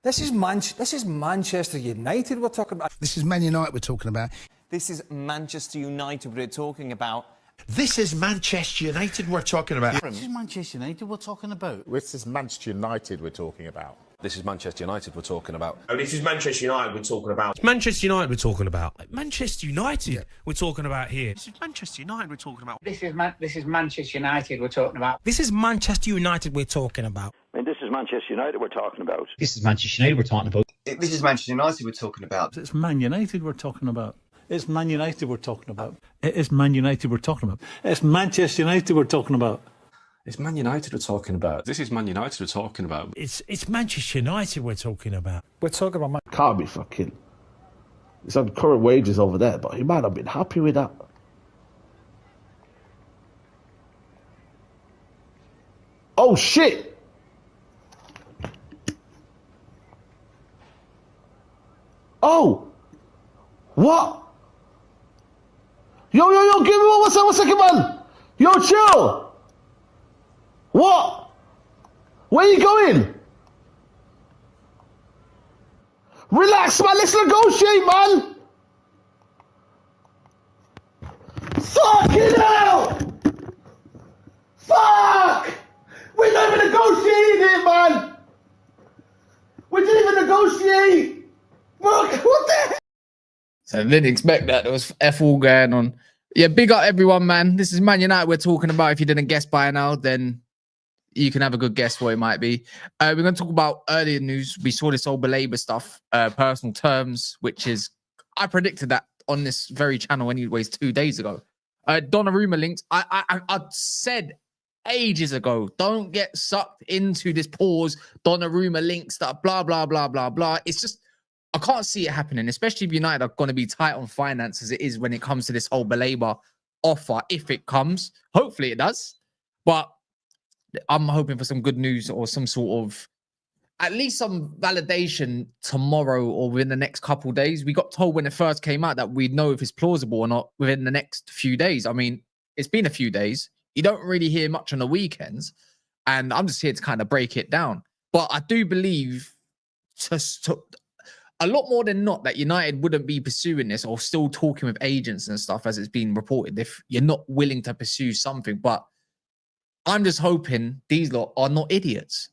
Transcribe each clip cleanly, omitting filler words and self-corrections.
This is Manchester United we're talking about. This is Man United we're talking about. This is Manchester United we're talking about. This is Manchester United we're talking about. This is Manchester United we're talking about. This is Manchester United we're talking about. This is Manchester United we're talking about. Oh, this is Manchester United we're talking about. It's Manchester United we're talking about. Manchester United we're talking about here. This is Manchester United we're talking about. This is Manchester United we're talking about. This is Manchester United we're talking about. I mean, this is Manchester United we're talking about. This is Manchester United we're talking about. This is Manchester United we're talking about. It's Man United we're talking about. It's Man United we're talking about. It is Man United we're talking about. It's Manchester United we're talking about. It's Man United we're talking about. This is Man United we're talking about. It's Manchester United we're talking about. We're talking about Can't be fucking. It's on current wages over there, but he might have been happy with that. Oh shit! Oh! What? Yo, give me one second, man! Yo, chill! What? Where you going? Relax, man, let's negotiate, man! Fucking hell! Fuck! We're not even negotiating it, man! We didn't even negotiate! Fuck, what the hell? So I didn't expect that. There was F all going on. Yeah, big up everyone, man. This is Man United we're talking about. If you didn't guess by now, then you can have a good guess what it might be. We're going to talk about earlier news. We saw this old Baleba stuff, personal terms, which is, I predicted that on this very channel anyways 2 days ago. Donnarumma links. I said ages ago, don't get sucked into this pause. Donnarumma links that blah, blah, blah, blah, blah. It's just, I can't see it happening, especially if United are going to be tight on finance as it is when it comes to this whole Baleba offer, if it comes. Hopefully it does. But I'm hoping for some good news or some sort of, at least some validation tomorrow or within the next couple of days. We got told when it first came out that we'd know if it's plausible or not within the next few days. I mean, it's been a few days. You don't really hear much on the weekends. And I'm just here to kind of break it down. But I do believe a lot more than not that United wouldn't be pursuing this or still talking with agents and stuff as it's been reported if you're not willing to pursue something. But I'm just hoping these lot are not idiots.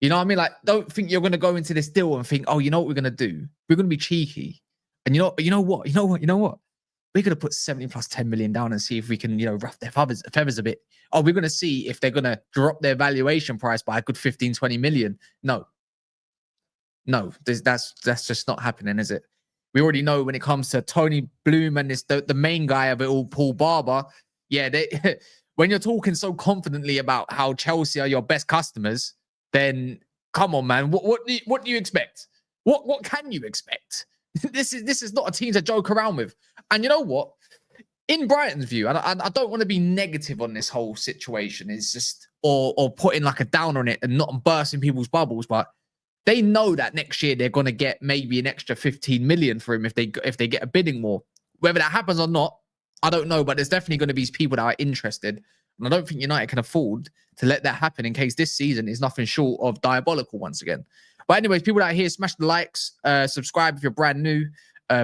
You know what I mean? Like, don't think you're going to go into this deal and think, oh, you know what we're going to do? We're going to be cheeky. And you know what? We're going to put 70 plus 10 million down and see if we can, ruff their feathers a bit. Oh, we're going to see if they're going to drop their valuation price by a good 15, 20 million. No, that's just not happening, is it? We already know when it comes to Tony Bloom and the main guy of it all, Paul Barber. Yeah, when you're talking so confidently about how Chelsea are your best customers, then come on, man. What do you expect? What can you expect? This is not a team to joke around with. And you know what? In Brighton's view, and I don't want to be negative on this whole situation. It's just or putting like a downer on it and not bursting people's bubbles, but they know that next year they're going to get maybe an extra 15 million for him if they get a bidding war. Whether that happens or not, I don't know, but there's definitely going to be people that are interested. And I don't think United can afford to let that happen in case this season is nothing short of diabolical once again. But anyways, people out here, smash the likes, subscribe if you're brand new.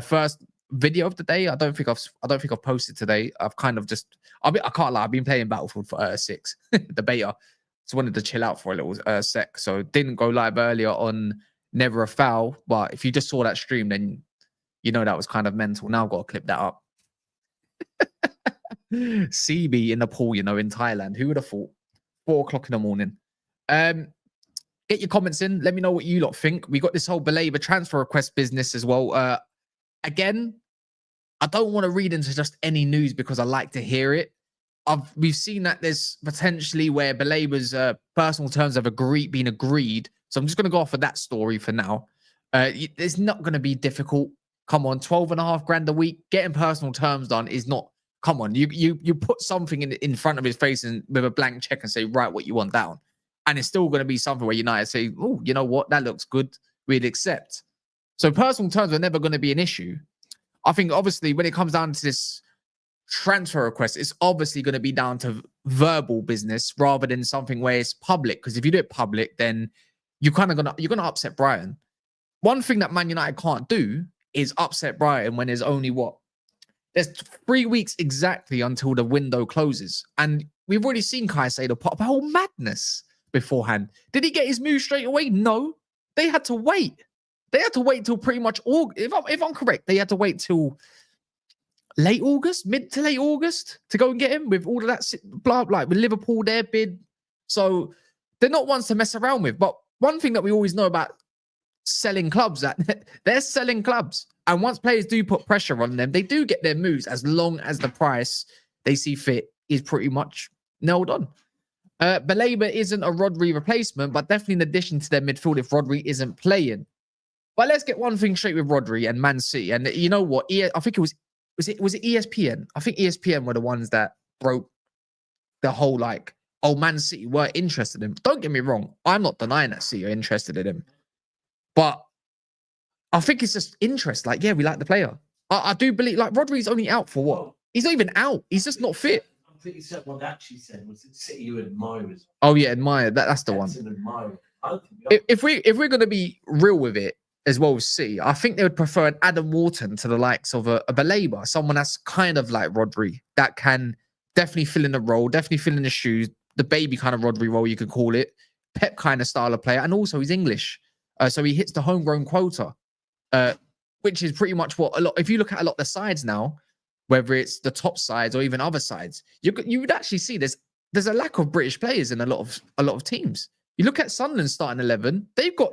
First video of the day. I don't think I've posted today. I've kind of just, I can't lie, I've been playing Battlefield 6, the beta. Just wanted to chill out for a little sec. So didn't go live earlier on Never a Foul. But if you just saw that stream, then you know that was kind of mental. Now I've got to clip that up. CB in the pool, in Thailand. Who would have thought? 4 o'clock in the morning. Get your comments in. Let me know what you lot think. We got this whole Baleba transfer request business as well. Again, I don't want to read into just any news because I like to hear it. We've seen that there's potentially where Baleba's personal terms have been agreed. So I'm just going to go off of that story for now. It's not going to be difficult. Come on, 12.5 grand a week. Getting personal terms done is not. Come on, you put something in front of his face and with a blank check and say, write what you want down. And it's still going to be something where United say, oh, you know what? That looks good. We'd accept. So personal terms are never going to be an issue. I think, obviously, when it comes down to this transfer request, it's obviously going to be down to verbal business rather than something where it's public. Because if you do it public, then you're going to upset Brighton. one thing that Man United can't do is upset Brighton when there's only there's 3 weeks exactly until the window closes. And we've already seen Caicedo put up a whole madness beforehand. Did he get his move straight away? No. They had to wait. They had to wait till pretty much August. If I'm correct, they had to wait till late August, mid to late August to go and get him with all of that blah, blah, with Liverpool, their bid. So they're not ones to mess around with. But one thing that we always know about selling clubs, that they're selling clubs. And once players do put pressure on them, they do get their moves as long as the price they see fit is pretty much nailed on. Baleba isn't a Rodri replacement, but definitely in addition to their midfield if Rodri isn't playing. But let's get one thing straight with Rodri and Man City. And you know what? I think it was it ESPN? I think ESPN were the ones that broke the whole Man City were interested in him. Don't get me wrong. I'm not denying that City are interested in him. But I think it's just interest. Yeah, we like the player. I do believe, Rodri's only out for what? He's not even out. He's just not fit. I think he said what they actually said was it City you admire. Oh yeah, admire. That's the one. If we're going to be real with it as well as City, I think they would prefer an Adam Wharton to the likes of a Baleba, someone that's kind of like Rodri, that can definitely fill in the role, definitely fill in the shoes, the baby kind of Rodri role, you could call it, Pep kind of style of player, and also he's English. So he hits the homegrown quota, which is pretty much what if you look at a lot of the sides now, whether it's the top sides or even other sides, you would actually see there's a lack of British players in a lot of teams. You look at Sunderland's starting 11, they've got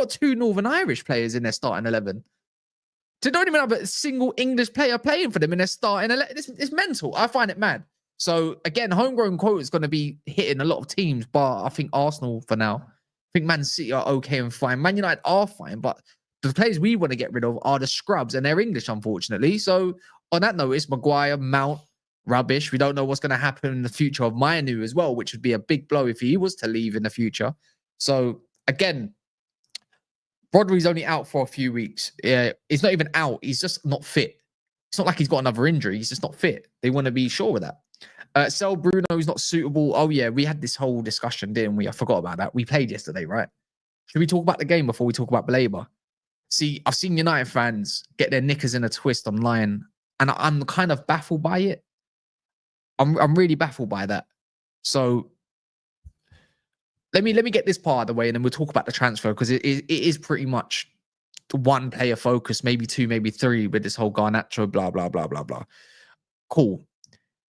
2 Northern Irish players in their starting 11. They don't even have a single English player playing for them in their starting 11. It's mental. I find it mad. So again, homegrown quota is going to be hitting a lot of teams, but I think Arsenal for now. I think Man City are okay and fine. Man United are fine, but the players we want to get rid of are the scrubs, and they're English, unfortunately. So on that note, it's Maguire, Mount, rubbish. We don't know what's going to happen in the future of Mainu as well, which would be a big blow if he was to leave in the future. So again, Rodri's only out for a few weeks. He's not even out. He's just not fit. It's not like he's got another injury. He's just not fit. They want to be sure of that. Sell Bruno is not suitable. Oh, yeah. We had this whole discussion, didn't we? I forgot about that. We played yesterday, right? Should we talk about the game before we talk about Baleba? See, I've seen United fans get their knickers in a twist online, and I'm kind of baffled by it. I'm really baffled by that. So let me get this part of the way, and then we'll talk about the transfer, because it is pretty much one player focus, maybe 2, maybe 3 with this whole Garnacho, blah, blah, blah, blah, blah. Cool.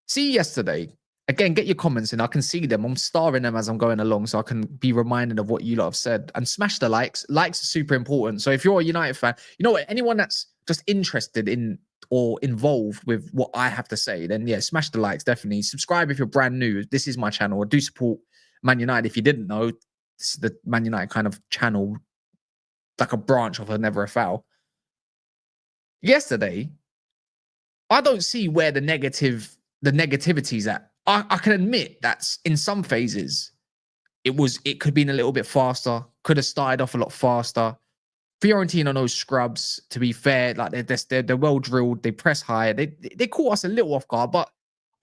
See yesterday, again, get your comments in. I can see them. I'm starring them as I'm going along, so I can be reminded of what you lot have said. And smash the likes. Likes are super important. So if you're a United fan, you know what? Anyone that's just interested in or involved with what I have to say, then yeah, smash the likes, definitely. Subscribe if you're brand new. This is my channel. I do support Man United. If you didn't know, this is the Man United kind of channel, like a branch of a Never a Foul. Yesterday, I don't see where the negativity's at. I can admit that in some phases, it could have been a little bit faster, could have started off a lot faster. Fiorentina knows scrubs, to be fair. Like they're well drilled, they press high. They caught us a little off guard, but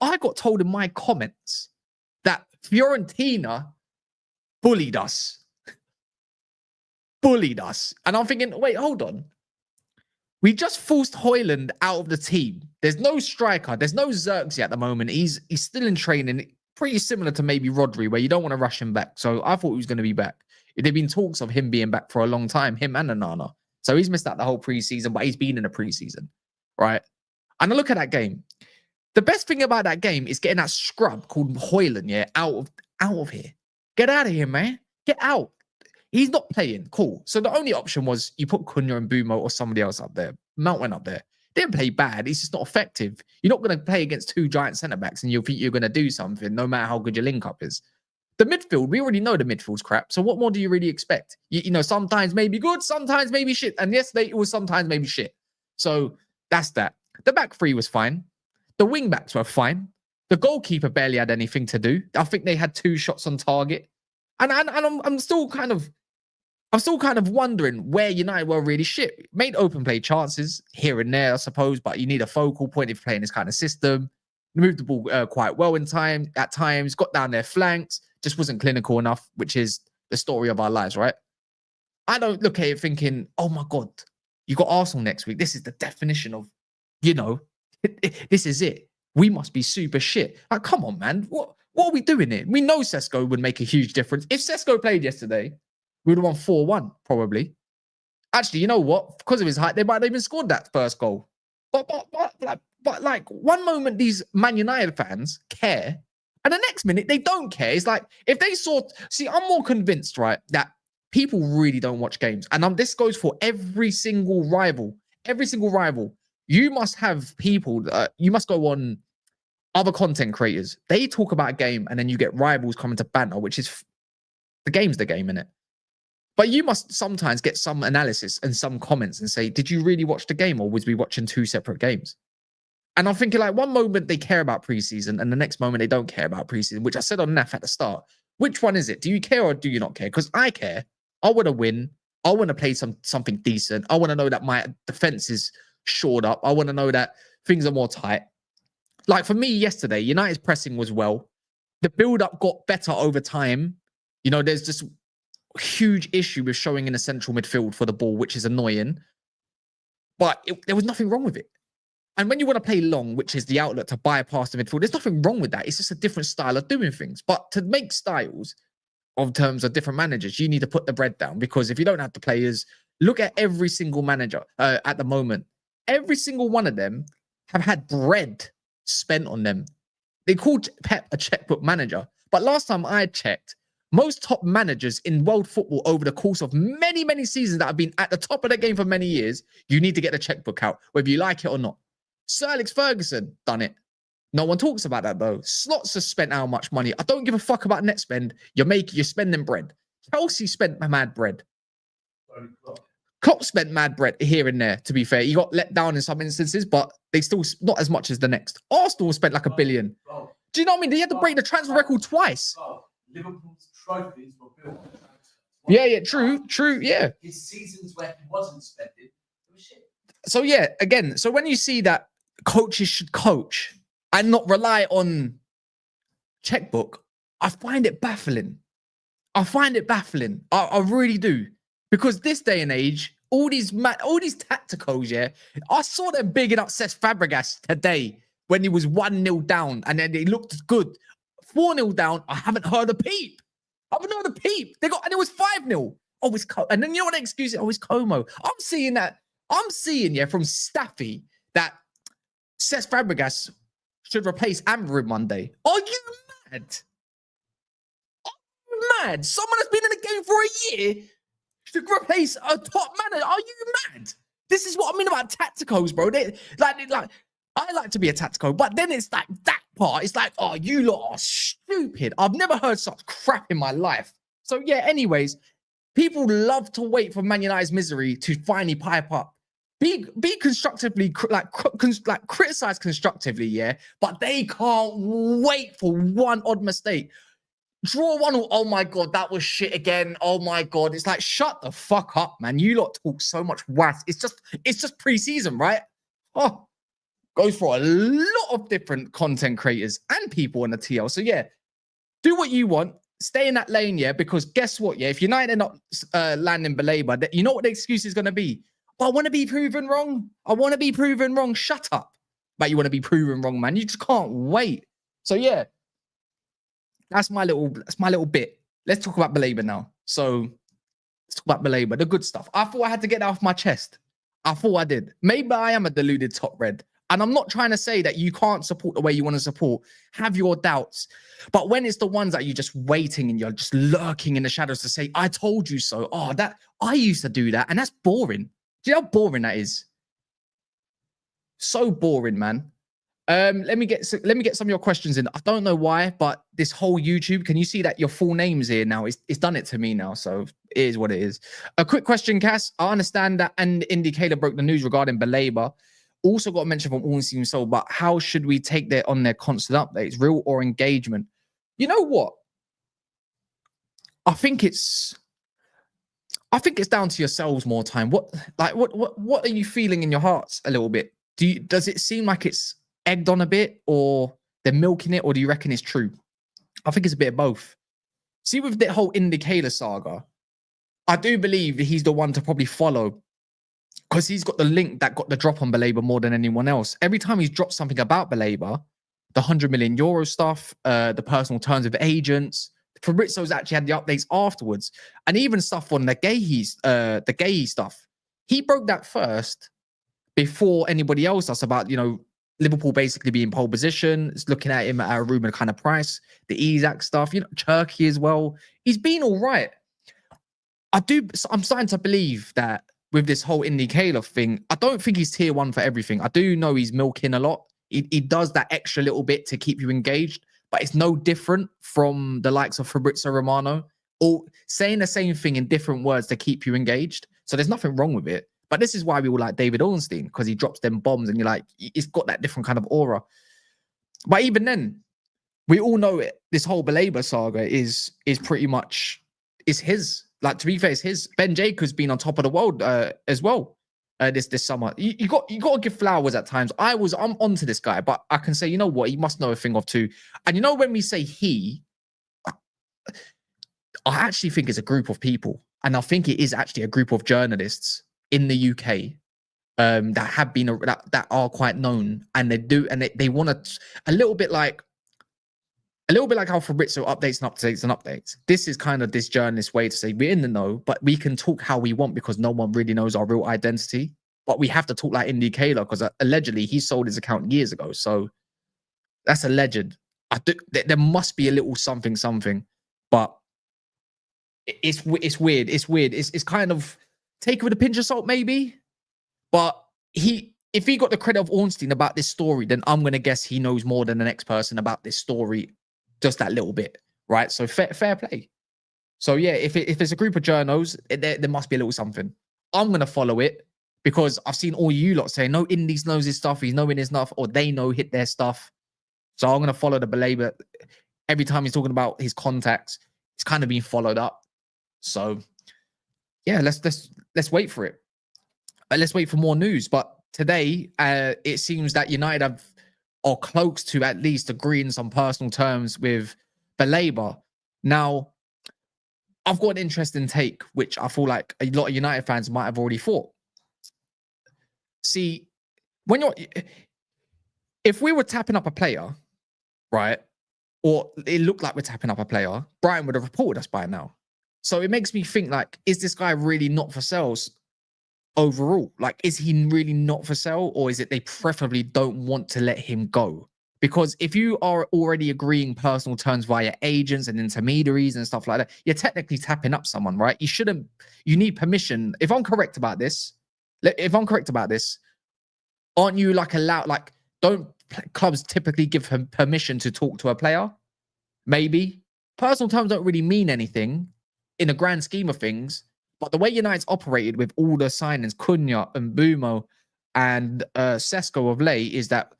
I got told in my comments that Fiorentina bullied us. Bullied us. And I'm thinking, wait, hold on. We just forced Højlund out of the team. There's no striker. There's no Xerxes at the moment. He's still in training. Pretty similar to maybe Rodri, where you don't want to rush him back. So I thought he was going to be back. There've been talks of him being back for a long time, him and Onana. So he's missed out the whole preseason, but he's been in a preseason, right? And I look at that game. The best thing about that game is getting that scrub called Højlund, yeah, out of here. Get out of here, man. Get out. He's not playing. Cool. So the only option was you put Cunha and Bumo or somebody else up there. Mount went up there. Didn't play bad. He's just not effective. You're not going to play against 2 giant centre-backs and you think you're going to do something no matter how good your link-up is. The midfield, we already know the midfield's crap. So what more do you really expect? You know, sometimes maybe good, sometimes maybe shit. And yesterday it was sometimes maybe shit. So that's that. The back 3 was fine. The wing-backs were fine. The goalkeeper barely had anything to do. I think they had 2 shots on target. And I'm still kind of wondering where United were really shit. Made open play chances here and there, I suppose, but you need a focal point if you're playing this kind of system. Moved the ball quite well at times, got down their flanks, just wasn't clinical enough, which is the story of our lives, right? I don't look at it thinking, oh my God, you got Arsenal next week. This is the definition of, you know, this is it. We must be super shit. Like, come on, man. What are we doing here? We know Sesko would make a huge difference. If Sesko played yesterday, we would have won 4-1, probably. Actually, you know what? Because of his height, they might have even scored that first goal. But like, one moment these Man United fans care, and the next minute they don't care. It's like, if they saw... See, I'm more convinced, right, that people really don't watch games. And this goes for every single rival. Every single rival. You must have people... you must go on other content creators. They talk about a game, and then you get rivals coming to banter, which is... The game's the game, innit? But you must sometimes get some analysis and some comments and say, did you really watch the game, or was we watching two separate games? And I'm thinking, like, one moment they care about preseason and the next moment they don't care about preseason, which I said on NAF at the start. Which one is it? Do you care or do you not care? Because I care. I want to win. I want to play something decent. I want to know that my defense is shored up. I want to know that things are more tight. Like, for me yesterday, United's pressing was well. The build-up got better over time. You know, there's just huge issue with showing in the central midfield for the ball, which is annoying. But there was nothing wrong with it. And when you want to play long, which is the outlet to bypass the midfield, there's nothing wrong with that. It's just a different style of doing things. But to make styles of terms of different managers, you need to put the bread down, because if you don't have the players, look at every single manager at the moment. Every single one of them have had bread spent on them. They called Pep a checkbook manager. But last time I checked, most top managers in world football over the course of many, many seasons that have been at the top of the game for many years, you need to get the checkbook out, whether you like it or not. Sir Alex Ferguson done it. No one talks about that, though. Slots has spent how much money. I don't give a fuck about net spend. You're spending bread. Chelsea spent mad bread. Klopp spent mad bread here and there, to be fair. He got let down in some instances, but they still not as much as the next. Arsenal spent like $1 billion. Do you know what I mean? They had to break the transfer record twice. Liverpool's trophies were built. Yeah, true, yeah. His seasons where he wasn't spending, it was shit. So yeah, again, so when you see that coaches should coach and not rely on checkbook, I find it baffling. I really do. Because this day and age, all these tacticals, yeah, I saw them bigging up Cesc Fabregas today when he was 1-0 down and then he looked good. 4-0 down, I haven't heard a peep. They got, and it was 5-0. Oh, it's and then you know what the excuse is? Oh, it's Como. I'm seeing, from Staffy that Cesc Fabregas should replace Amber one day. Are you mad? Someone that's been in the game for a year should replace a top manager. Are you mad? This is what I mean about tacticals, bro. I like to be a tactical, but then it's like that part. It's like, oh, you lot are stupid. I've never heard such crap in my life. So yeah, anyways, people love to wait for Man United's misery to finally pipe up. Be constructively, criticize constructively, yeah, but they can't wait for one odd mistake. Draw 1-1. Oh my God, that was shit again. Oh my God. It's like, shut the fuck up, man. You lot talk so much wass. It's just pre-season, right? Oh, goes for a lot of different content creators and people on the TL. So yeah, do what you want. Stay in that lane, yeah, because guess what, yeah, if United are not landing Baleba, you know what the excuse is going to be? Oh, I want to be proven wrong. Shut up. But you want to be proven wrong, man. You just can't wait. So yeah, that's my little bit. Let's talk about Baleba now. So let's talk about Baleba, the good stuff. I thought I had to get that off my chest. I thought I did. Maybe I am a deluded top red. And I'm not trying to say that you can't support the way you want to support. Have your doubts. But when it's the ones that you're just waiting and you're just lurking in the shadows to say, I told you so. Oh, that I used to do that. And that's boring. Do you know how boring that is? So boring, man. Let me get some of your questions in. I don't know why, but this whole YouTube, can you see that your full name's here now? It's done it to me now, so it is what it is. A quick question, Cass. I understand that and Indicator broke the news regarding Baleba. Also got a mention from All Seem Soul, but how should we take that on their constant updates, real or engagement? You know what? I think it's down to yourselves more time. What are you feeling in your hearts a little bit? Does it seem like it's egged on a bit, or they're milking it, or do you reckon it's true? I think it's a bit of both. See, with the whole Indicator saga, I do believe he's the one to probably follow because he's got the link that got the drop on Baleba more than anyone else. Every time he's dropped something about Baleba, the €100 million stuff, the personal terms with agents, Fabrizio's actually had the updates afterwards, and even stuff on the Gahey stuff. He broke that first before anybody else does about, Liverpool basically being pole position. It's looking at him at a rumored kind of price, the Isaac stuff, Turkey as well. He's been all right. I'm starting to believe that with this whole Indy Caleb thing, I don't think he's tier one for everything. I do know he's milking a lot. He does that extra little bit to keep you engaged, but it's no different from the likes of Fabrizio Romano, or saying the same thing in different words to keep you engaged. So there's nothing wrong with it. But this is why we all like David Ornstein, because he drops them bombs and you're like, it's got that different kind of aura. But even then, we all know it. This whole Baleba saga is pretty much, is his. Like, to be fair, it's his. Ben Jacobs been on top of the world as well this summer. You got to give flowers at times. I'm onto this guy, but I can say, you know what? He must know a thing or two. And when we say he, I actually think it's a group of people. And I think it is actually a group of journalists in the UK that have been that are quite known, and they want to a little bit like how Fabrizio updates. This is kind of this journalist way to say we're in the know, but we can talk how we want because no one really knows our real identity. But we have to talk like Indy Caleb because allegedly he sold his account years ago, so that's alleged. There must be a little something, but it's weird. It's kind of take it with a pinch of salt, maybe. But if he got the credit of Ornstein about this story, then I'm going to guess he knows more than the next person about this story, just that little bit, right? So fair play. So yeah, if it's a group of journos, there must be a little something. I'm going to follow it because I've seen all you lot saying, no, Indies knows his stuff, he's knowing his stuff, or they know hit their stuff. So I'm going to follow the Baleba. Every time he's talking about his contacts, it's kind of being followed up. So yeah, let's wait for it. Let's wait for more news. But today, it seems that United are close to at least agreeing some personal terms with Baleba. Now, I've got an interesting take, which I feel like a lot of United fans might have already thought. See, if we were tapping up a player, right, or it looked like we're tapping up a player, Brighton would have reported us by now. So it makes me think, like, is this guy really not for sales overall? Like, is he really not for sale, or is it they preferably don't want to let him go? Because if you are already agreeing personal terms via agents and intermediaries and stuff like that, you're technically tapping up someone, right? You need permission. If I'm correct about this, aren't you like allowed, like, don't clubs typically give him permission to talk to a player? Maybe. Personal terms don't really mean anything in the grand scheme of things, but the way United's operated with all the signings, Cunha and Bumo and Sesko of late, is that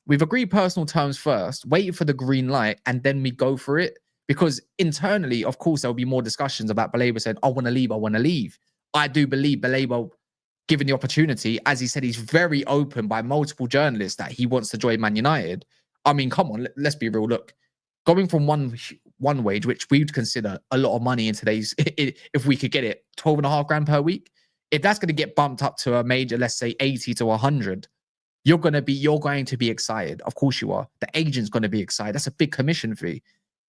we've agreed personal terms first, waited for the green light, and then we go for it. Because internally, of course, there'll be more discussions about Baleba saying, I want to leave. I do believe Baleba, given the opportunity, as he said, he's very open by multiple journalists that he wants to join Man United. I mean, come on, let's be real. Look, going from one wage, which we would consider a lot of money in today's, if we could get it, 12.5 grand per week. If that's going to get bumped up to a major, let's say 80 to 100, you're going to be excited. Of course you are. The agent's going to be excited. That's a big commission fee.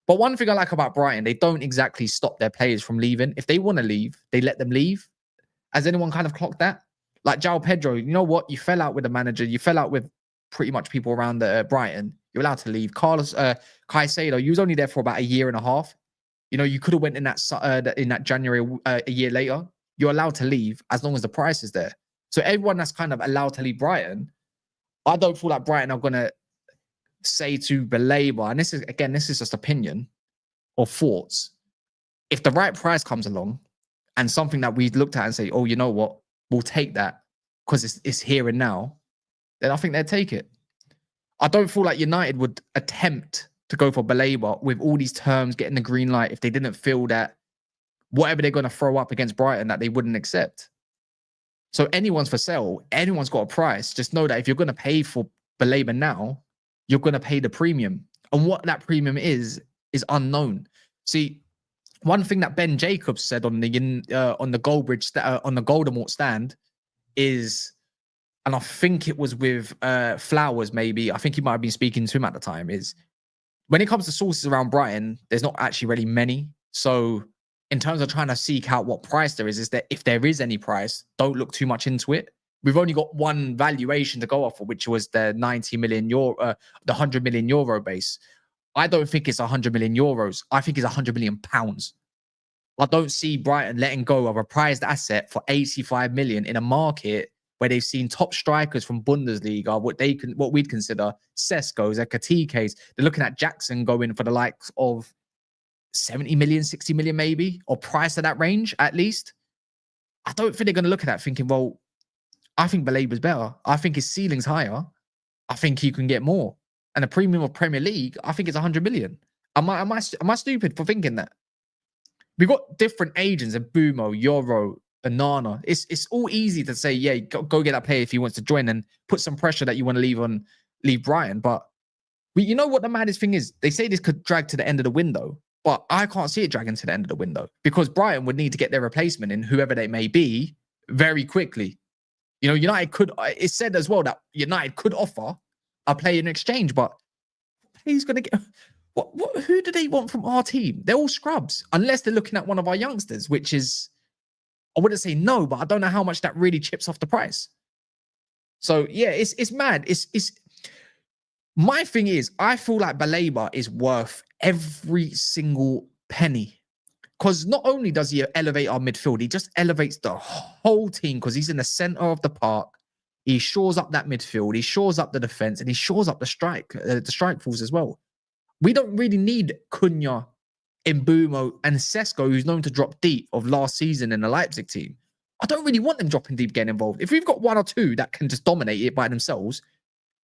But one thing I like about Brighton, they don't exactly stop their players from leaving. If they want to leave, they let them leave. Has anyone kind of clocked that? Like João Pedro, you know what? You fell out with the manager. You fell out with pretty much people around Brighton. You're allowed to leave. Carlos Caicedo, you was only there for about a year and a half. You know, you could have went in that January a year later. You're allowed to leave as long as the price is there. So everyone that's kind of allowed to leave Brighton, I don't feel like Brighton are going to say to Baleba, and this is just opinion or thoughts. If the right price comes along and something that we looked at and say, oh, you know what, we'll take that because it's here and now, then I think they'd take it. I don't feel like United would attempt to go for Baleba with all these terms, getting the green light, if they didn't feel that whatever they're going to throw up against Brighton that they wouldn't accept. So anyone's for sale. Anyone's got a price. Just know that if you're going to pay for Baleba now, you're going to pay the premium. And what that premium is unknown. See, one thing that Ben Jacobs said on the Golden stand is, and I think it was with Flowers, maybe. I think he might have been speaking to him at the time. Is when it comes to sources around Brighton, there's not actually really many. So in terms of trying to seek out what price there is that if there is any price, don't look too much into it. We've only got one valuation to go off of, which was the 90 million euro, the 100 million euro base. I don't think it's 100 million euros. I think it's 100 million pounds. I don't see Brighton letting go of a prized asset for 85 million in a market where they've seen top strikers from Bundesliga, what we'd consider Sesco's, Ekatike's. They're looking at Jackson going for the likes of 70 million, 60 million maybe, or price at that range at least. I don't think they're going to look at that thinking, well, I think Baleba's better. I think his ceiling's higher. I think he can get more. And the premium of Premier League, I think it's 100 million. Am I stupid for thinking that? We've got different agents in Bumo, Euro, and Nana. It's all easy to say, yeah, go get that player if he wants to join and put some pressure that you want to leave Brighton. But you know what the maddest thing is? They say this could drag to the end of the window, but I can't see it dragging to the end of the window because Brighton would need to get their replacement in, whoever they may be, very quickly. You know, United could, it's said as well that United could offer a player in exchange, but he's going to get, who do they want from our team? They're all scrubs, unless they're looking at one of our youngsters, which is, I wouldn't say no, but I don't know how much that really chips off the price. So yeah, it's mad. My thing is, I feel like Baleba is worth every single penny. Because not only does he elevate our midfield, he just elevates the whole team because he's in the center of the park. He shores up that midfield. He shores up the defense, and he shores up the strike force as well. We don't really need Cunha, Mbumo, and Sesko, who's known to drop deep of last season in the Leipzig team. I don't really want them dropping deep, getting involved. If we've got one or two that can just dominate it by themselves,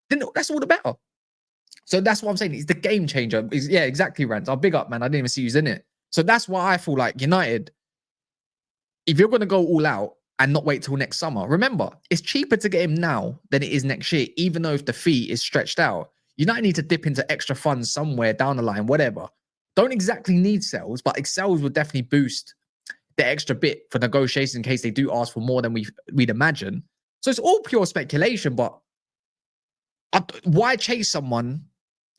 then that's all the better. So that's what I'm saying. It's the game changer. Yeah, exactly, Rant. I'll big up, man. I didn't even see who's in it. So that's why I feel like United, if you're going to go all out and not wait till next summer, remember, it's cheaper to get him now than it is next year, even though if the fee is stretched out. United need to dip into extra funds somewhere down the line, whatever. Don't exactly need sales, but sales would definitely boost the extra bit for negotiations in case they do ask for more than we'd imagine. So it's all pure speculation, but why chase someone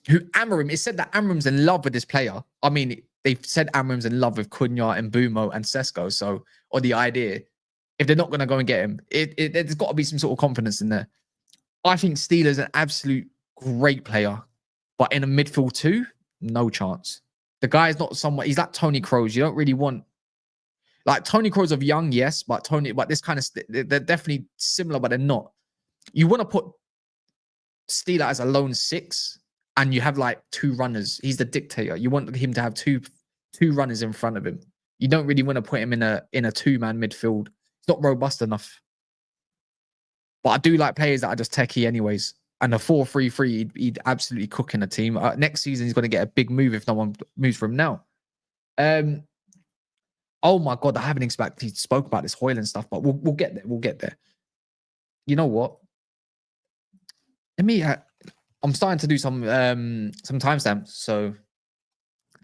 who Amorim, it said that Amorim's in love with this player. I mean, they've said Amorim's in love with Cunha and Mbumo and Sesko. So, or the idea, if they're not going to go and get him, there's got to be some sort of confidence in there. I think Steele's an absolute great player, but in a midfield too, no chance. The guy's not someone, he's like Tony Kroos. You don't really want, like Tony Kroos of young, yes, but this kind of, they're definitely similar, but they're not. You want to put Steele as a lone six, and you have like two runners. He's the dictator. You want him to have two runners in front of him. You don't really want to put him in a two-man midfield. It's not robust enough. But I do like players that are just techie anyways. And a 4-3-3, he'd absolutely cook in a team. Next season, he's going to get a big move if no one moves from now. Oh my God, I haven't expected he spoke about this Hoyland stuff, but we'll get there. We'll get there. You know what? Let me. I'm starting to do some timestamps, so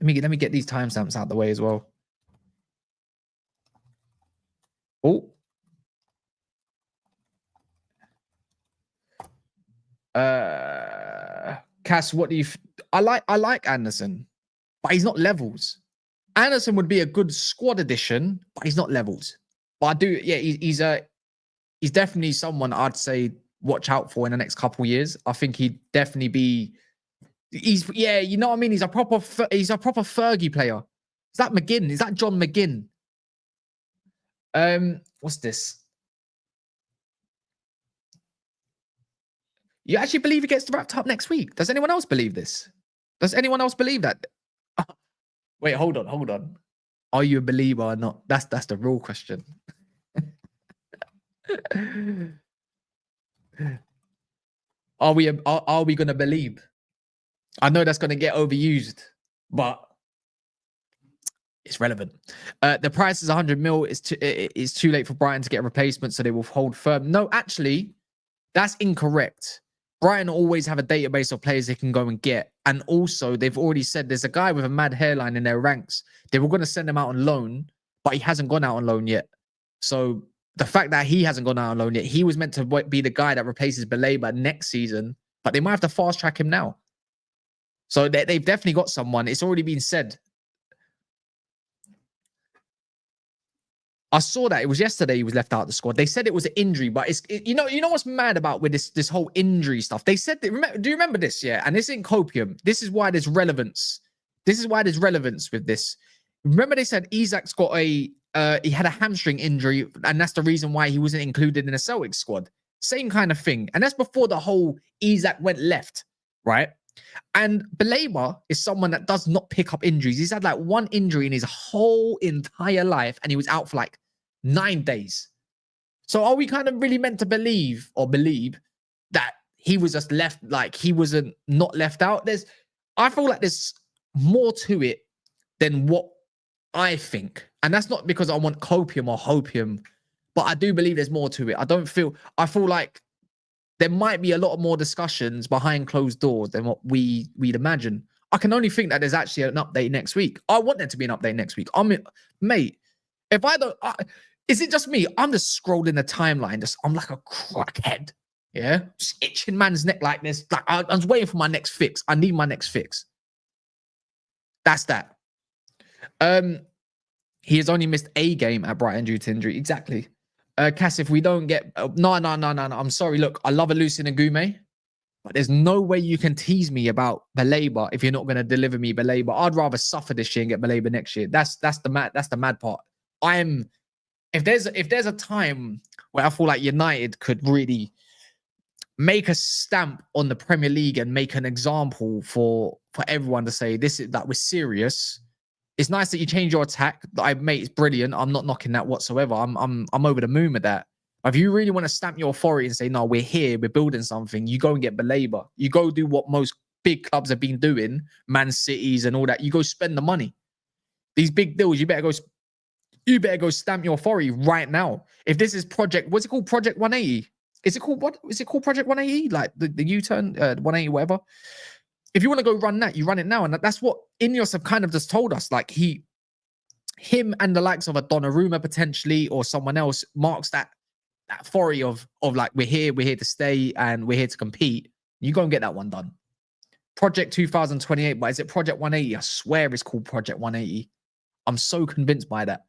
let me get these timestamps out of the way as well. Oh. Cass, what do you? I like Anderson, but he's not levels. Anderson would be a good squad addition, but he's not levels. But I do, yeah, he's definitely someone I'd say watch out for in the next couple of years. I think he'd definitely be. Yeah, you know what I mean. He's a proper Fergie player. Is that McGinn? Is that John McGinn? What's this? You actually believe he gets wrapped up next week? Does anyone else believe this? Does anyone else believe that? Wait, hold on. Are you a believer or not? That's the real question. Are we going to believe? I know that's going to get overused, but it's relevant. The price is 100 mil. It's too late for Brighton to get a replacement, so they will hold firm. No, actually, that's incorrect. Brighton always have a database of players they can go and get, And also, they've already said there's a guy with a mad hairline in their ranks. They were going to send him out on loan, but he hasn't gone out on loan yet. So the fact that he hasn't gone out on loan yet, he was meant to be the guy that replaces Baleba next season, but they might have to fast track him now. So they've definitely got someone. It's already been said. I saw that it was yesterday he was left out of the squad. They said it was an injury, but you know what's mad about with this whole injury stuff? They said that, do you remember this? Yeah, and this isn't copium. This is why there's relevance. This is why there's relevance with this. Remember they said Isak's got he had a hamstring injury, and that's the reason why he wasn't included in the Celtic squad. Same kind of thing, and that's before the whole Isak went left, right? And Baleba is someone that does not pick up injuries. He's had like one injury in his whole entire life, and he was out for like 9 days. So are we kind of really meant to believe that he was just left, like he wasn't not left out? I feel like there's more to it than what I think. And that's not because I want copium or hopium, but I do believe there's more to it. I feel like there might be a lot more discussions behind closed doors than what we'd imagine. I can only think that there's actually an update next week. I want there to be an update next week. Mate, if I don't, is it just me? I'm just scrolling the timeline. I'm like a crackhead. Yeah, just itching man's neck like this. Like I was waiting for my next fix. I need my next fix. That's that. He has only missed a game at Brighton due to injury. Exactly. Cass, if we don't get... No. I'm sorry. Look, I love Lucien Agume, but there's no way you can tease me about Baleba if you're not going to deliver me Baleba. I'd rather suffer this year and get Baleba next year. That's the mad part. If there's a time where I feel like United could really make a stamp on the Premier League and make an example for everyone to say that we're serious. It's nice that you change your attack. Mate, it's brilliant. I'm not knocking that whatsoever. I'm over the moon with that. If you really want to stamp your authority and say, no, we're here, we're building something, you go and get Baleba. You go do what most big clubs have been doing, Man Cities and all that. You go spend the money. These big deals, you better go stamp your authority right now. If this is what's it called? Project 180? Is it called what? Is it called Project 180? Like the U-turn, 180, whatever. If you want to go run that, you run it now. And that's what Ineos have kind of just told us. Like him and the likes of a Donnarumma potentially or someone else marks that authority of like, we're here to stay and we're here to compete. You go and get that one done. Project 2028, but is it Project 180? I swear it's called Project 180. I'm so convinced by that.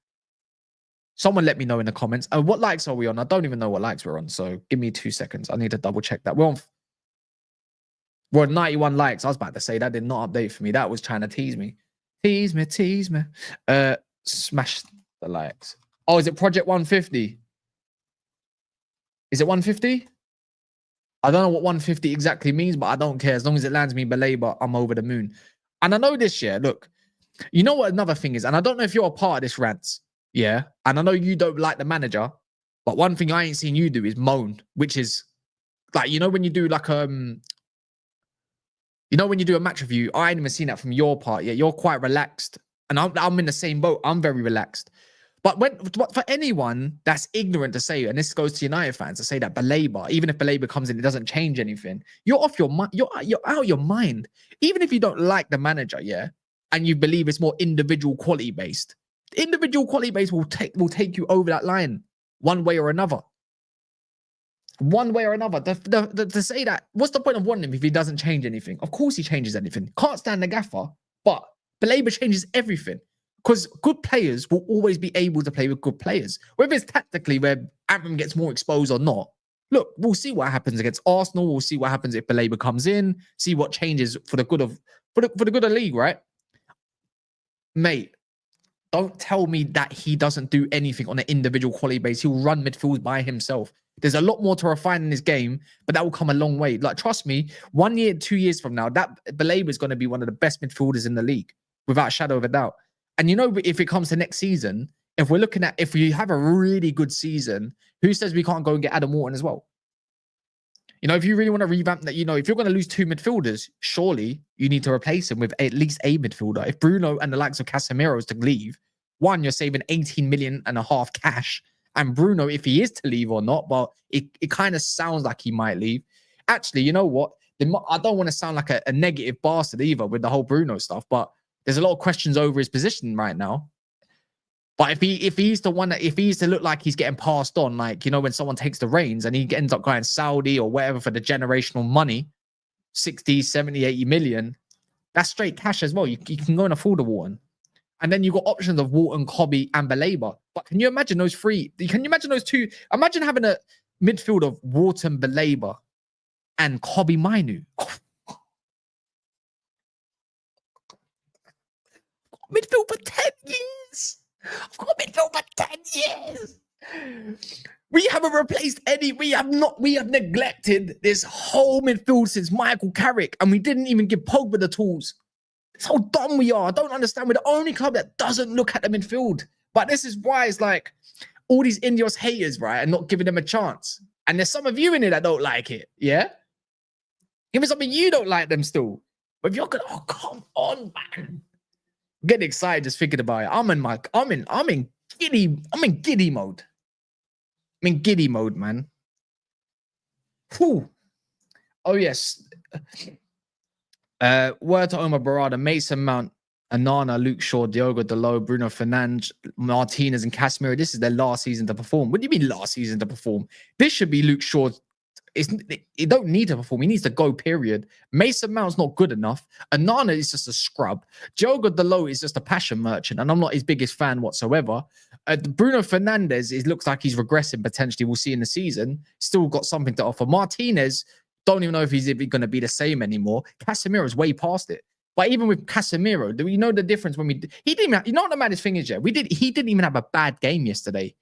Someone let me know in the comments. What likes are we on? I don't even know what likes we're on. So give me 2 seconds. I need to double check that. We're on 91 likes. I was about to say that did not update for me. That was trying to tease me. Tease me. Smash the likes. Oh, is it Project 150? Is it 150? I don't know what 150 exactly means, but I don't care. As long as it lands me Baleba, I'm over the moon. And I know this year, look, you know what another thing is? And I don't know if you're a part of this rant. Yeah. And I know you don't like the manager, but one thing I ain't seen you do is moan, which is like, when you do like when you do a match review, I ain't even seen that from your part yet. You're quite relaxed. And I'm in the same boat. I'm very relaxed. But for anyone that's ignorant to say, and this goes to United fans, to say that Baleba, even if Baleba comes in, it doesn't change anything. You're off your mind. You're out of your mind. Even if you don't like the manager, yeah, and you believe it's more individual quality based, individual quality based will take you over that line one way or another. One way or another. To say that, what's the point of wanting him if he doesn't change anything? Of course he changes anything. Can't stand the gaffer, but Baleba changes everything. Because good players will always be able to play with good players. Whether it's tactically where Avram gets more exposed or not. Look, we'll see what happens against Arsenal. We'll see what happens if Baleba comes in. See what changes for the good of the league, right? Mate, don't tell me that he doesn't do anything on an individual quality base. He'll run midfield by himself. There's a lot more to refine in his game, but that will come a long way. Like, trust me, 1 year, 2 years from now, that Baleba is going to be one of the best midfielders in the league, without a shadow of a doubt. And if it comes to next season, if we have a really good season, who says we can't go and get Adam Wharton as well? If you really want to revamp that, if you're going to lose 2 midfielders, surely you need to replace him with at least a midfielder. If Bruno and the likes of Casemiro is to leave, one, you're saving 18 million and a half cash. And Bruno, if he is to leave or not, but it kind of sounds like he might leave. Actually, you know what? I don't want to sound like a negative bastard either with the whole Bruno stuff, but there's a lot of questions over his position right now. But if he's to look like he's getting passed on, like, you know, when someone takes the reins and he ends up going Saudi or whatever for the generational money, 60, 70, 80 million, that's straight cash as well. You can go and afford a Wharton. And then you've got options of Wharton, Cobby, and Baleba. But can you imagine those three? Can you imagine those two? Imagine having a midfield of Wharton, Baleba, and Cobby Mainu. Midfield for 10 years. I've got midfield for 10 years. We haven't replaced any. We have neglected this whole midfield since Michael Carrick, and we didn't even give Pogba the tools. That's how dumb we are. I don't understand. We're the only club that doesn't look at the midfield. But this is why it's like all these Indios haters, right, and not giving them a chance. And there's some of you in here that don't like it, yeah? Give me something you don't like them still. But if you're gonna, oh, come on, man. I'm getting excited just thinking about it. I'm in giddy mode. I'm in giddy mode, man. Whew. Oh, yes. Word to Omar Barada, Mason Mount, Anana, Luke Shaw, Diogo Dalot, Bruno Fernandes, Martinez, and Casemiro. This is their last season to perform. What do you mean last season to perform? This should be Luke Shaw. He don't need to perform. He needs to go, period. Mason Mount's not good enough. Anana is just a scrub. Diogo Dalot is just a passion merchant, and I'm not his biggest fan whatsoever. Bruno Fernandes, it looks like he's regressing potentially. We'll see in the season. Still got something to offer. Martinez, don't even know if he's going to be the same anymore. Casemiro's way past it. But even with Casemiro, do we know the difference when he didn't even, you know what the maddest thing is, yeah? He didn't even have a bad game yesterday.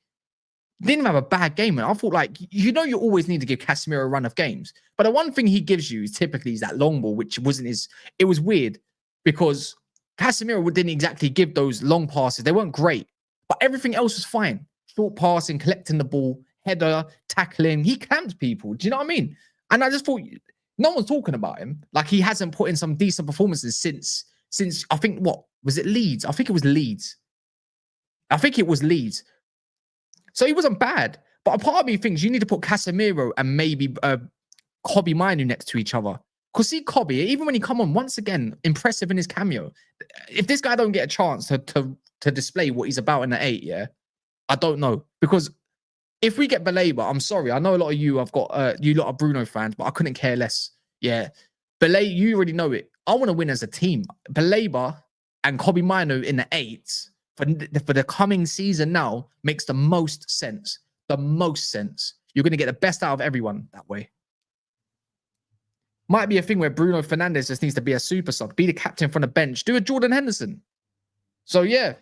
He didn't even have a bad game. And I thought, like, you know, you always need to give Casemiro a run of games. But the one thing he gives you is typically that long ball, which wasn't his. It was weird because Casemiro didn't exactly give those long passes. They weren't great, but everything else was fine. Short passing, collecting the ball, header, tackling. He camped people. Do you know what I mean? And I just thought no one's talking about him. Like, he hasn't put in some decent performances since I think, what was it, Leeds? I think it was Leeds. So he wasn't bad. But a part of me thinks you need to put Casemiro and maybe Cobby Mainu next to each other. Because see, Cobby, even when he come on, once again, impressive in his cameo. If this guy don't get a chance to display what he's about in the 8, yeah, I don't know. Because if we get Baleba, I'm sorry. I know a lot of you, I've got you lot of Bruno fans, but I couldn't care less. Yeah. Baleba, you already know it. I want to win as a team. Baleba and Cobby Mainu in the 8 for the coming season now makes the most sense. The most sense. You're going to get the best out of everyone that way. Might be a thing where Bruno Fernandes just needs to be a super sub, be the captain from the bench, do a Jordan Henderson. So, yeah.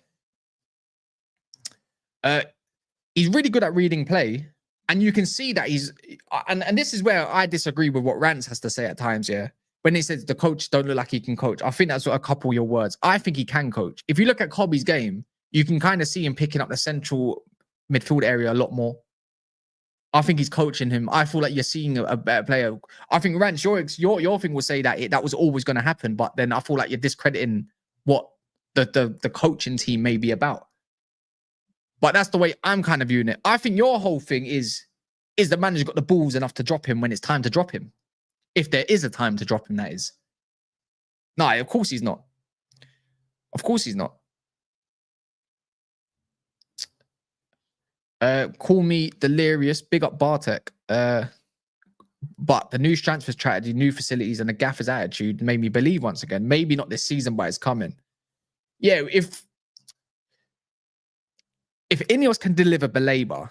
He's really good at reading play. And you can see that he's... And this is where I disagree with what Rance has to say at times, yeah. When he says the coach don't look like he can coach. I think that's a couple of your words. I think he can coach. If you look at Cobby's game, you can kind of see him picking up the central midfield area a lot more. I think he's coaching him. I feel like you're seeing a better player. I think, Rance, your thing will say that that was always going to happen. But then I feel like you're discrediting what the coaching team may be about. But that's the way I'm kind of viewing it. I think your whole thing is the manager got the balls enough to drop him when it's time to drop him? If there is a time to drop him, that is. No, of course he's not. Of course he's not. Call me delirious. Big up Bartek. But the new transfer strategy, new facilities, and the gaffer's attitude made me believe once again. Maybe not this season, but it's coming. Yeah, if Ineos can deliver Baleba,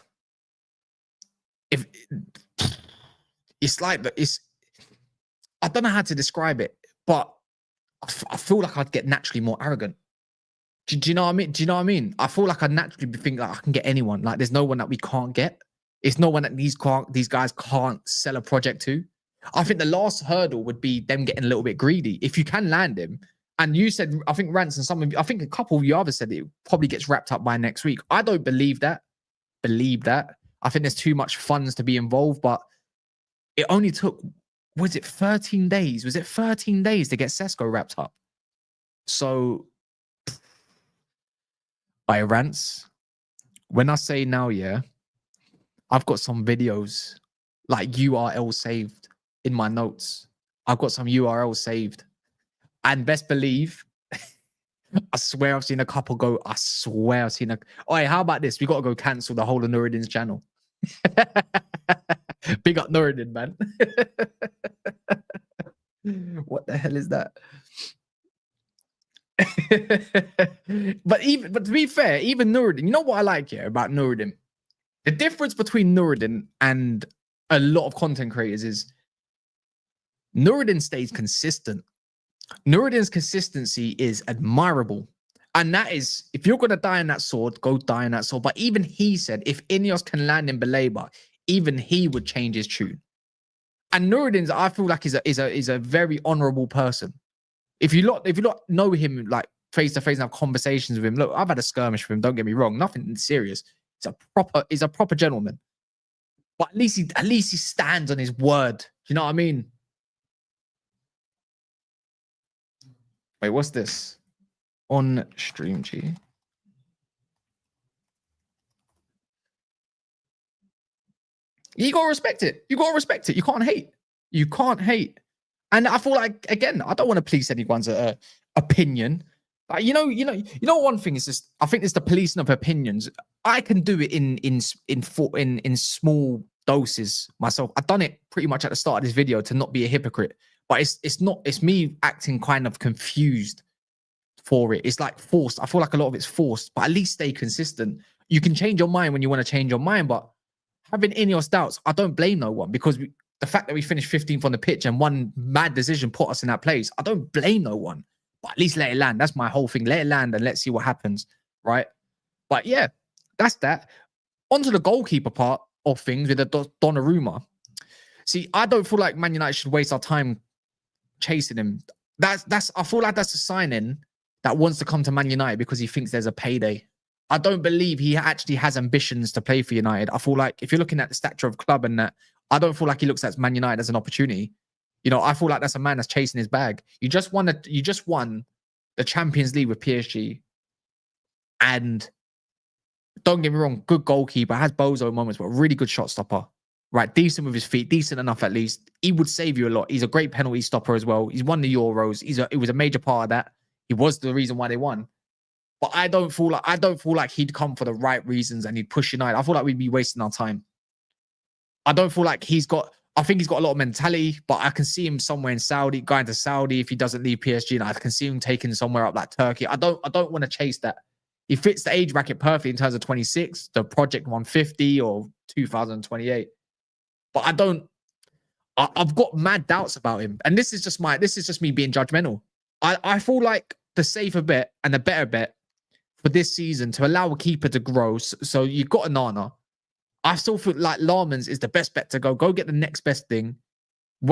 it's like I don't know how to describe it, but I feel like I'd get naturally more arrogant. Do you know what I mean? Do you know what I mean? I feel like I naturally think like I can get anyone. Like, there's no one that we can't get. It's no one that these guys can't sell a project to. I think the last hurdle would be them getting a little bit greedy. If you can land him, and you said, I think Rance and some of you, I think a couple of you others said it probably gets wrapped up by next week. I don't believe that. I think there's too much funds to be involved, but it only took, was it 13 days? Was it 13 days to get Sesko wrapped up? So, by Rance, when I say now, yeah, I've got some videos like URL saved in my notes I've got some URLs saved. And best believe, I swear I've seen a couple go, I swear I've seen a... Oh, hey, how about this? We got to go cancel the whole of Nuruddin's channel. Big up Nuruddin, man. What the hell is that? But to be fair, even Nuruddin, you know what I like here about Nuruddin? The difference between Nuruddin and a lot of content creators is Nuruddin stays consistent. Nuruddin's consistency is admirable. And that is, if you're going to die in that sword, go die in that sword. But even he said, if Ineos can land in Baleba, even he would change his tune. And Nuruddin's, I feel like, is a very honorable person. If you lot know him like face to face and have conversations with him, look, I've had a skirmish with him. Don't get me wrong, nothing serious. He's a proper gentleman. But at least he stands on his word. You know what I mean? Wait, what's this? On stream, G. You gotta respect it. You gotta respect it. You can't hate. You can't hate. And I feel like, again, I don't want to police anyone's opinion. Like, you know, one thing is just, I think it's the policing of opinions. I can do it in small doses myself. I've done it pretty much at the start of this video to not be a hypocrite. But it's me acting kind of confused for it. It's like forced. I feel like a lot of it's forced, but at least stay consistent. You can change your mind when you want to change your mind, but having Ineos doubts, I don't blame no one, because the fact that we finished 15th on the pitch and one mad decision put us in that place, I don't blame no one. But at least let it land. That's my whole thing. Let it land and let's see what happens, right? But yeah, that's that. Onto the goalkeeper part of things with the Donnarumma. See, I don't feel like Man United should waste our time chasing him. I feel like that's a signing that wants to come to Man United because he thinks there's a payday. I don't believe he actually has ambitions to play for United. I feel like if you're looking at the stature of club and that, I don't feel like he looks at Man United as an opportunity. You know, I feel like that's a man that's chasing his bag. You just won the Champions League with PSG. And don't get me wrong, good goalkeeper, has bozo moments, but really good shot stopper. Right, decent with his feet, decent enough at least. He would save you a lot. He's a great penalty stopper as well. He's won the Euros. It was a major part of that. He was the reason why they won. But I don't feel like he'd come for the right reasons and he'd push United. I feel like we'd be wasting our time. I don't feel like I think he's got a lot of mentality, but I can see him somewhere in Saudi, going to Saudi if he doesn't leave PSG. And I can see him taking somewhere up like Turkey. I don't want to chase that. He fits the age bracket perfectly in terms of 26, the Project 150 or 2028. But I've got mad doubts about him. And this is just me being judgmental. I feel like the safer bet and the better bet for this season to allow a keeper to grow. So you've got Onana. I still feel like Larmans is the best bet to go. Go get the next best thing.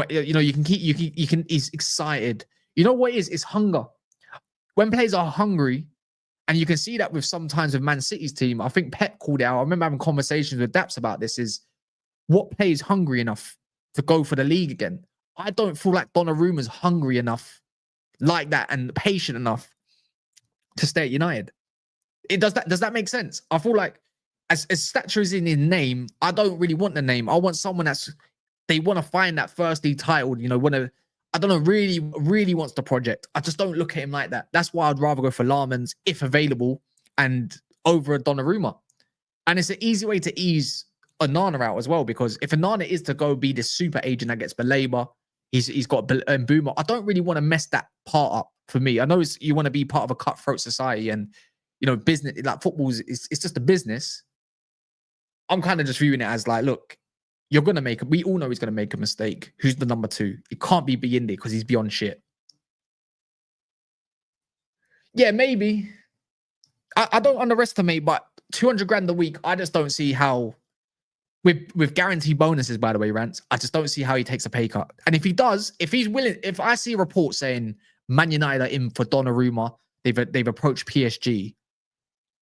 You know, he's excited. You know what it is? It's hunger. When players are hungry, and you can see that with sometimes with Man City's team, I think Pep called it out. I remember having conversations with Daps about this, is what plays hungry enough to go for the league again? I don't feel like Donnarumma's hungry enough like that and patient enough to stay at United. Does that make sense? I feel like as stature is in his name, I don't really want the name. I want someone they want to find that first league title, you know, really wants the project. I just don't look at him like that. That's why I'd rather go for Larmans, if available, and over a Donnarumma. And it's an easy way to ease Onana out as well, because if Onana is to go be this super agent that gets Baleba, he's got Boomer. I don't really want to mess that part up for me. I know you want to be part of a cutthroat society and, you know, business, like football it's just a business. I'm kind of just viewing it as like, look, we all know he's going to make a mistake. Who's the number 2? It can't be Biyinde because he's beyond shit. Yeah, maybe. I don't underestimate, but 200 grand a week, I just don't see how, with guaranteed bonuses, by the way, Rants, I just don't see how he takes a pay cut. And if he does, if he's willing, if I see a report saying Man United are in for Donnarumma, they've approached PSG,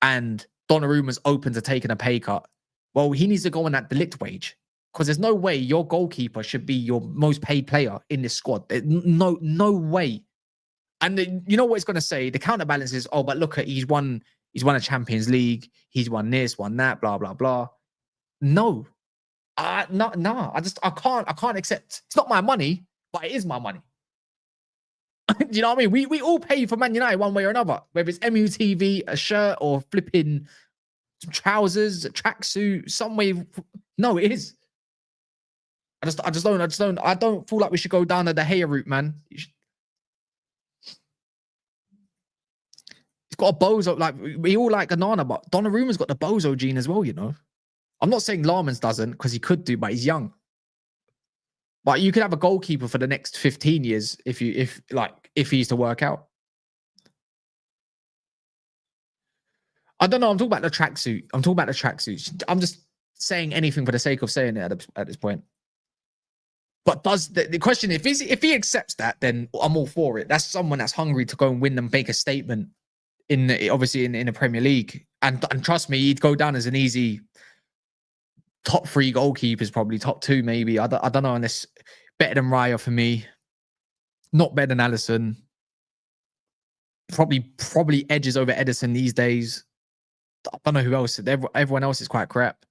and Donnarumma's open to taking a pay cut, well, he needs to go on that delict wage, because there's no way your goalkeeper should be your most paid player in this squad. No way. And you know what it's going to say? The counterbalance is, oh, but look at he's won a Champions League, he's won this, won that, blah blah blah. No, I can't accept. It's not my money, but it is my money. Do you know what I mean? We all pay for Man United one way or another, whether it's MUTV, a shirt, or flipping trousers, a tracksuit, some way. No, it is. I don't feel like we should go down the De Gea route, man. He's got a bozo, like we all like Onana, but Donnarumma's got the bozo gene as well, you know. I'm not saying Larmans doesn't, because he could do, but he's young. But you could have a goalkeeper for the next 15 years if he's to work out. I don't know. I'm talking about the tracksuit. I'm talking about the tracksuits. I'm just saying anything for the sake of saying it at this point. But does the question, if he accepts that, then I'm all for it. That's someone that's hungry to go and win and make a statement obviously in the Premier League. And trust me, he'd go down as an easy top 3 goalkeepers, probably top 2 maybe. I don't know, unless better than Raya for me. Not better than Alisson. Probably edges over Edison these days. I don't know who else. Everyone else is quite crap.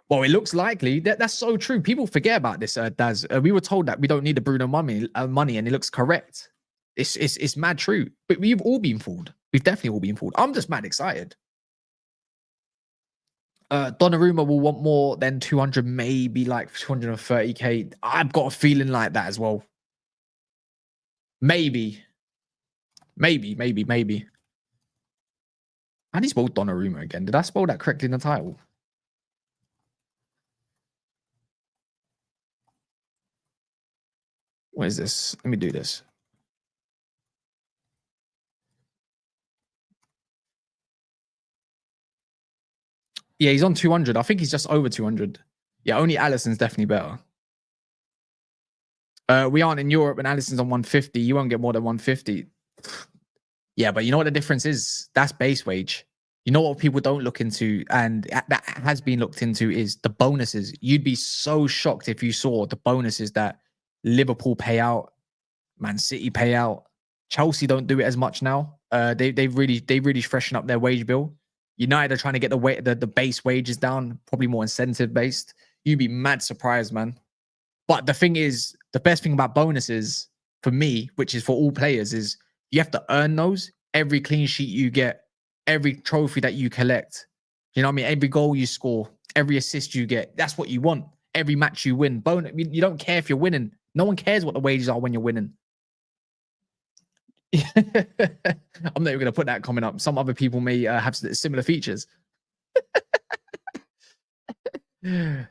Well, it looks likely. That's so true. People forget about this, Daz. We were told that we don't need the Bruno money, and it looks correct. It's mad true. But we've all been fooled. We've definitely all been fooled. I'm just mad excited. Donnarumma will want more than 200, maybe like 230k. I've got a feeling like that as well. Maybe. How do you spell Donnarumma again? Did I spell that correctly in the title? What is this? Let me do this. Yeah, he's on 200. I think he's just over 200. Yeah, only Alisson's definitely better. We aren't in Europe and Alisson's on 150. You won't get more than 150. Yeah, but you know what the difference is? That's base wage. You know what people don't look into, and that has been looked into, is the bonuses. You'd be so shocked if you saw the bonuses that Liverpool pay out, Man City pay out. Chelsea don't do it as much now. They really freshen up their wage bill. United are trying to get the base wages down, probably more incentive based. You'd be mad surprised, man. But the thing is, the best thing about bonuses for me, which is for all players, is you have to earn those. Every clean sheet you get, every trophy that you collect, you know what I mean? Every goal you score, every assist you get, that's what you want. Every match you win. You don't care if you're winning. No one cares what the wages are when you're winning. I'm not even going to put that comment up. Some other people may have similar features. It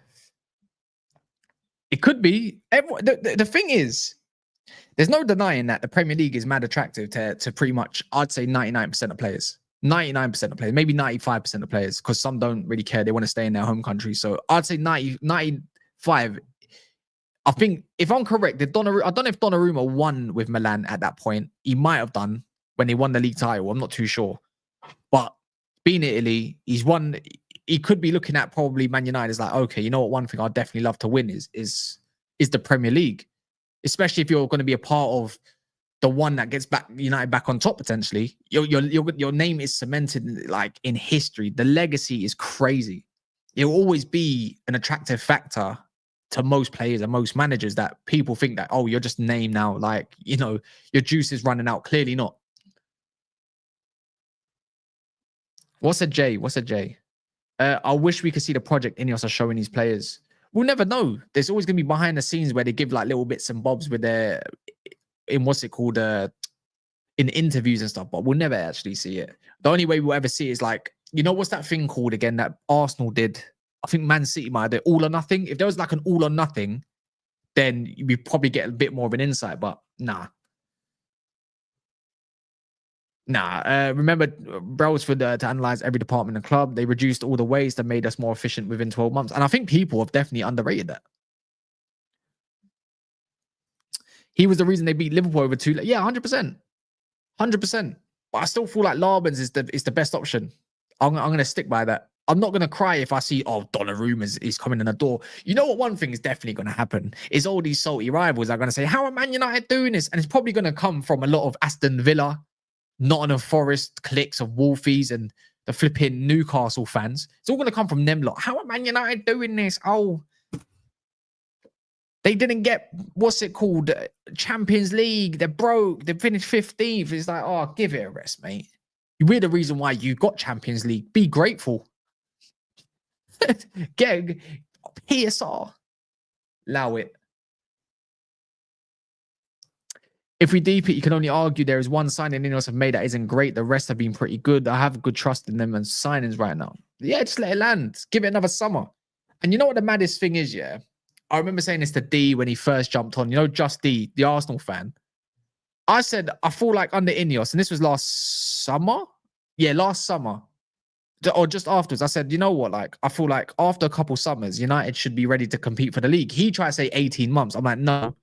could be. The thing is, there's no denying that the Premier League is mad attractive to pretty much, I'd say 99% of players. 99% of players, maybe 95% of players, because some don't really care. They want to stay in their home country. So I'd say 95. I think, if I'm correct, I don't know if Donnarumma won with Milan at that point. He might have done when they won the league title. I'm not too sure. But being Italy, he's won. He could be looking at probably Man United as like, okay, you know what? One thing I'd definitely love to win is the Premier League, especially if you're going to be a part of the one that gets United back on top potentially. Your name is cemented like in history. The legacy is crazy. It will always be an attractive factor to most players and most managers, that people think that, oh, you're just named now, like, you know, your juice is running out. Clearly not. What's a J? I wish we could see the project Ineos are showing these players. We'll never know. There's always going to be behind the scenes where they give like little bits and bobs with their, in what's it called, in interviews and stuff, but we'll never actually see it. The only way we'll ever see it is like, you know, what's that thing called again that Arsenal did? I think Man City might have done all or nothing. If there was like an all or nothing, then we probably get a bit more of an insight, but nah. Remember, Brailsford to analyze every department in the club. They reduced all the waste and made us more efficient within 12 months. And I think people have definitely underrated that. He was the reason they beat Liverpool over 2. Yeah, 100%. 100%. But I still feel like Larbens is the best option. I'm going to stick by that. I'm not going to cry if I see, oh, Donnarumma is coming in the door. You know what? One thing is definitely going to happen is all these salty rivals are going to say, how are Man United doing this? And it's probably going to come from a lot of Aston Villa, Nottingham Forest, cliques of Wolfies, and the flipping Newcastle fans. It's all going to come from them lot. How are Man United doing this? Oh, they didn't get, what's it called? Champions League. They're broke. They finished 15th. It's like, oh, give it a rest, mate. We're the reason why you got Champions League. Be grateful. Get PSR. Allow it. If we deep it, you can only argue there is one signing Ineos have made that isn't great. The rest have been pretty good. I have good trust in them and signings right now. Yeah, just let it land. Give it another summer. And you know what the maddest thing is, yeah? I remember saying this to D when he first jumped on. You know, Just D, the Arsenal fan. I said, I feel like under Ineos, and this was last summer? Yeah, last summer. Or just afterwards, I said, you know what? Like, I feel like after a couple summers, United should be ready to compete for the league. He tried to say 18 months. I'm like, no.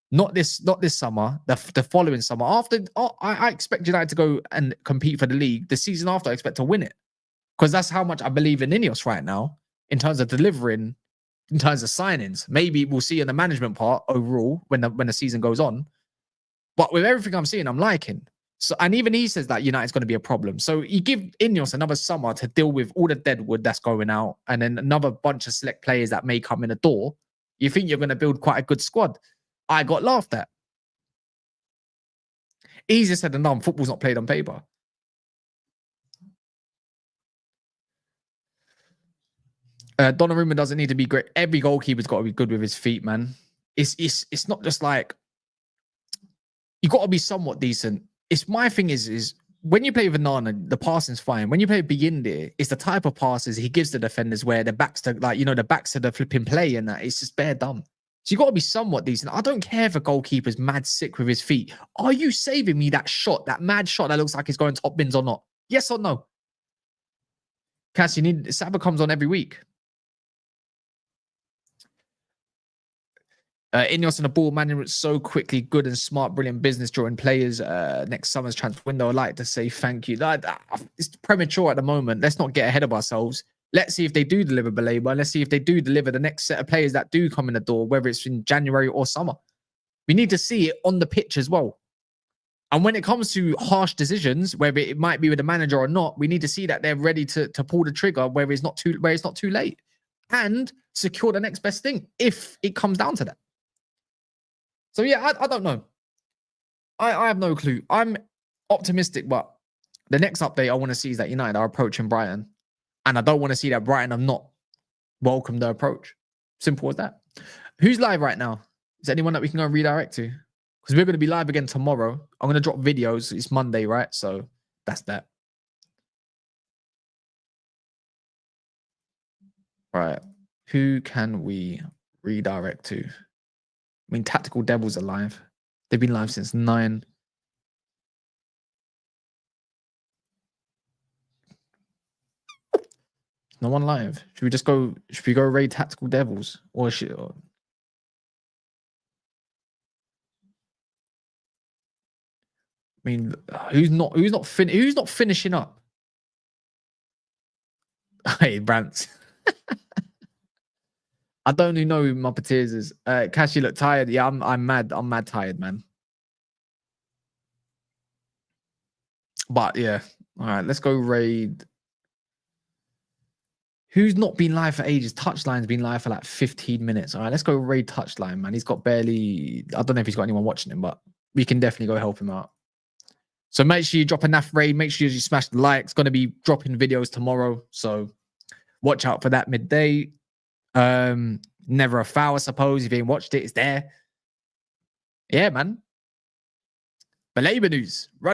Not this summer, the following summer. After, I expect United to go and compete for the league. The season after, I expect to win it. Because that's how much I believe in Ineos right now in terms of delivering, in terms of signings. Maybe we'll see in the management part overall when the season goes on. But with everything I'm seeing, I'm liking. So, and even he says that United's going to be a problem. So you give Ineos another summer to deal with all the deadwood that's going out and then another bunch of select players that may come in the door. You think you're going to build quite a good squad. I got laughed at. Easier said than done. Football's not played on paper. Donnarumma doesn't need to be great. Every goalkeeper's got to be good with his feet, man. It's not just like you got to be somewhat decent. It's my thing is when you play with Nana, the passing's fine. When you play Biyinde, it's the type of passes he gives the defenders where the backs to the backs to the flipping play and that. It's just bare dumb. So you got to be somewhat decent. I don't care if a goalkeeper's mad sick with his feet. Are you saving me that shot, that mad shot that looks like it's going top bins or not? Yes or no? Cass, Saba comes on every week. Ineos and the ball management so quickly, good and smart, brilliant business drawing players. Next summer's transfer window, I'd like to say thank you. It's premature at the moment. Let's not get ahead of ourselves. Let's see if they do deliver Baleba. Let's see if they do deliver the next set of players that do come in the door, whether it's in January or summer. We need to see it on the pitch as well. And when it comes to harsh decisions, whether it might be with the manager or not, we need to see that they're ready to pull the trigger where it's not too late, and secure the next best thing if it comes down to that. So yeah, I don't know. I have no clue. I'm optimistic, but the next update I want to see is that United are approaching Brighton. And I don't want to see that Brighton have not welcomed the approach. Simple as that. Who's live right now? Is there anyone that we can go and redirect to? Because we're going to be live again tomorrow. I'm going to drop videos. It's Monday, right? So that's that. Right. Who can we redirect to? I mean, Tactical Devils are live. They've been live since 9. No one live. Should we go raid Tactical Devils? Or shit? I mean, who's not finishing up? Hey, Brant. I don't even know who Muppeteers is. Cash, you look tired. Yeah, I'm mad. I'm mad tired, man. But yeah. All right, let's go raid. Who's not been live for ages? Touchline's been live for like 15 minutes. All right, let's go raid Touchline, man. He's got barely... I don't know if he's got anyone watching him, but we can definitely go help him out. So make sure you drop a NAF raid. Make sure you smash the like. It's going to be dropping videos tomorrow. So watch out for that midday. Never a foul, I suppose. If you ain't watched it, it's there. Yeah, man. Baleba news. Right.